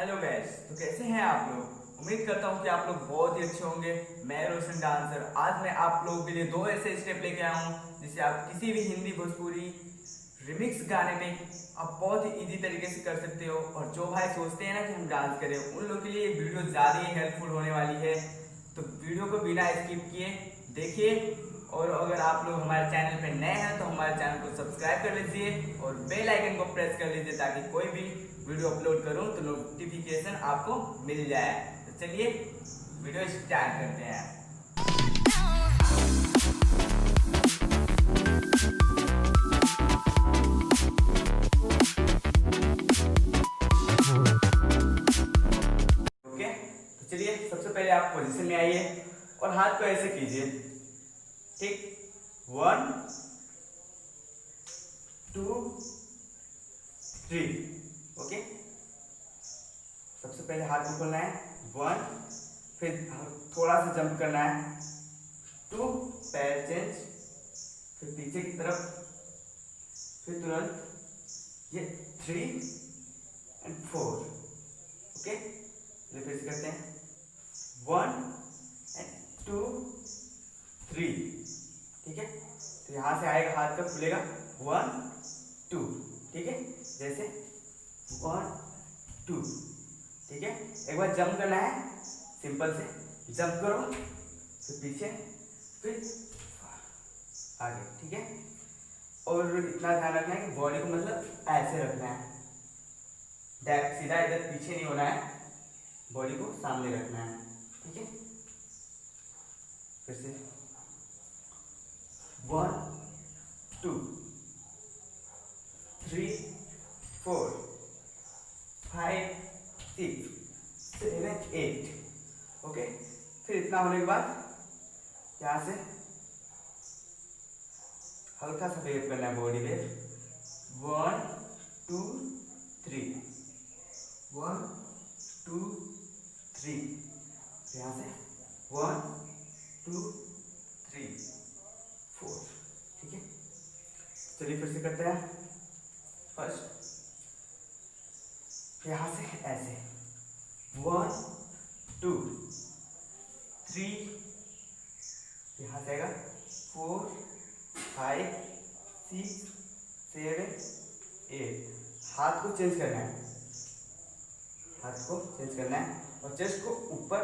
Hello guys, तो कैसे हैं आप लोग। उम्मीद करता हूं कि आप लोग बहुत ही अच्छे होंगे। मैं रोशन डांसर आज मैं आप लोगों के लिए दो ऐसे स्टेप लेके आया हूं जिसे आप किसी भी हिंदी भोजपुरी रिमिक्स गाने में आप बहुत ही इजी तरीके से कर सकते हो। और जो भाई सोचते हैं ना कि हम डांस करें, उन लोगों के लिए ये वीडियो ज़्यादा ही हेल्पफुल होने वाली है। तो वीडियो को बिना स्किप किए देखिए। और अगर आप लोग हमारे चैनल पे नए हैं तो हमारे चैनल को सब्सक्राइब कर लीजिए और बेल आइकन को प्रेस कर लीजिए ताकि कोई भी वीडियो अपलोड करूं तो नोटिफिकेशन आपको मिल जाए। तो चलिए वीडियो स्टार्ट करते हैं। ओके, तो चलिए सबसे पहले आप पोजीशन में आइए और हाथ को ऐसे कीजिए। ठीक, 1 2 3। ओके, सबसे पहले हाथ को खोलना है 1, फिर थोड़ा सा जंप करना है 2, पैर चेंज, फिर पीछे की तरफ, फिर तुरंत ये 3 एंड 4। ओके, चलिए फिर से करते हैं 1 एंड 2 3। ठीक है, तो यहाँ से आएगा, हाथ का खुलेगा 1 2। ठीक है, जैसे 1 2। ठीक है, एक बार जंप करना है, सिंपल से जंप करो, फिर पीछे, फिर आगे। ठीक है, और इतना ध्यान रखना है कि बॉडी को मतलब ऐसे रखना है, डायरेक्ट सीधा इधर पीछे नहीं होना है, बॉडी को सामने रखना है। ठीक है, फिर से 1 2 3 4 5 6 7 8। ओके, फिर इतना होने के बाद यहाँ से हल्का सा वेव करना है, बॉडी वेव 1 2 3 1 2 3। यहाँ से 1 2 3 4। ठीक है, चलिए फिर से करते हैं। फर्स्ट यहाँ से ऐसे 1 2 3, यहाँ से आएगा 4 5 6 7 8। हाथ को चेंज करना है, हाथ को चेंज करना है और चेस्ट को ऊपर,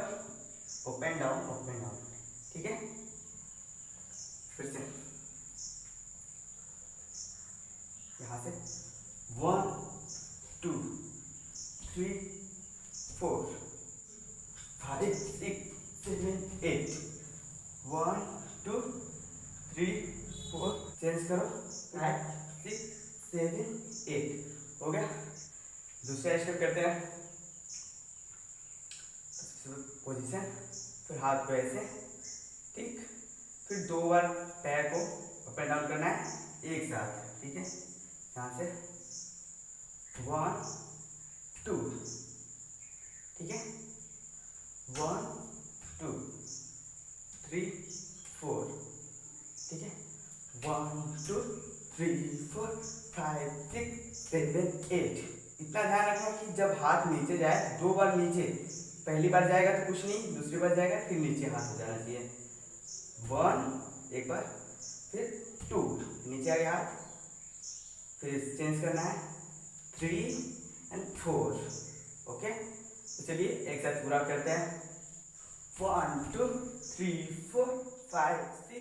up and down, up and down. ठीक है, फिर से यहाँ से 1 2 3 4 5 6 7 8 1 2 3 4। चेंज करो 5 6 7 8। हो गया। दूसरा स्टेप करते हैं, पोजीशन, फिर हाथ को ऐसे, ठीक, फिर 2 बार पैर को अप एंड डाउन करना है एक साथ। ठीक है, यहाँ से 1 2। ठीक है, 1 2 3 4। ठीक है, 1 2 3 4 5 6 7 8। इतना ध्यान रखना कि जब हाथ नीचे जाए, 2 बार नीचे, पहली बार जाएगा तो कुछ नहीं, दूसरी बार जाएगा फिर नीचे हाथ हो जाना चाहिए। 1 एक बार, फिर 2 नीचे आ गया हाथ, फिर चेंज करना है 3 एंड 4। ओके, तो चलिए एक साथ पूरा करते हैं 1 2 3 4 5 6